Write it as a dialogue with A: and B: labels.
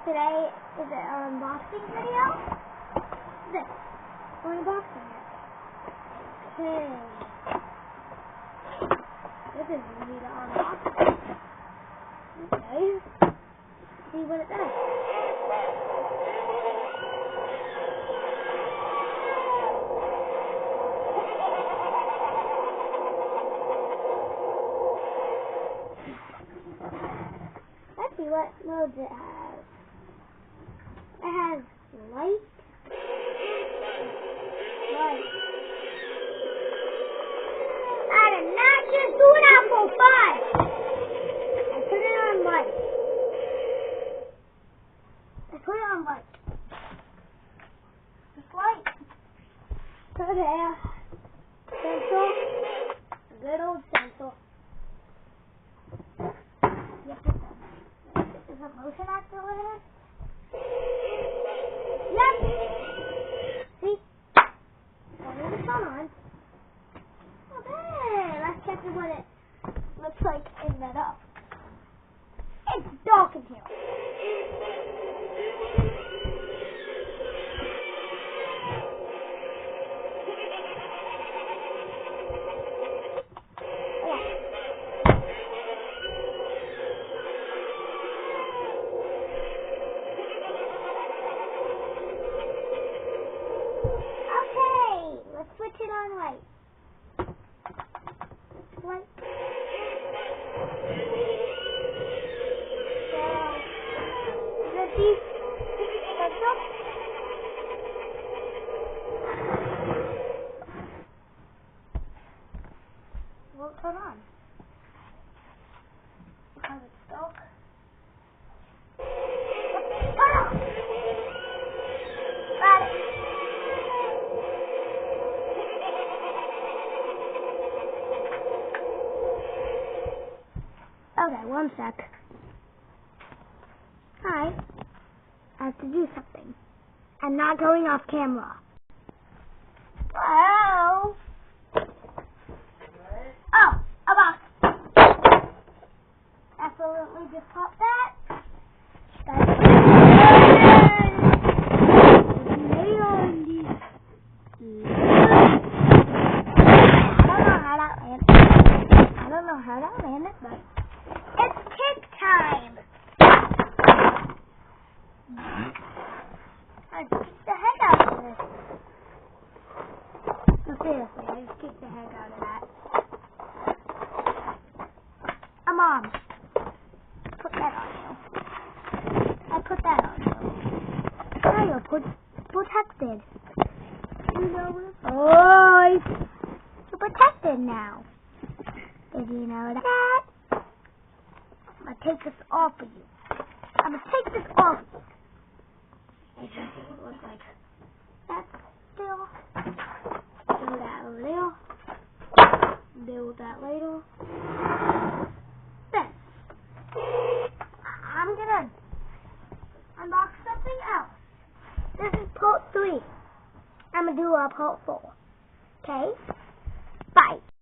A: Today is an unboxing video. This. We're unboxing it. Okay. This is going to be the unboxing. Okay. See what it does. Let's see what modes it has. It has light. I did not just do that for fun. I put it on light. Just light. Okay. Pencil. A good old pencil. Yep. Is it motion activated? Yep. See? Don't need the sun on. Okay. Let's check what it looks like in that up. It's dark in here. Switch it on light. Light. Ready? Let's go. Won't turn on. Because it's dark. Turn on! Got it. Okay, one sec. Hi. I have to do something. I'm not going off camera. Wow. Oh, a box. Absolutely just popped that. That's lay on these. I don't know how that landed, but it's kick time! I kicked the heck out of this. No, seriously, I just kicked the heck out of that. Mom, put that on you. I put that on you. Now you're protected. You know what? Oh, you're protected now. Did you know that? I'm going to take this off of you. I'm going to take this off of you. It doesn't look like that still. Do that over there. Deal with that later. Then, I'm going to unbox something else. This is part 3. I'm going to do a part 4. Okay?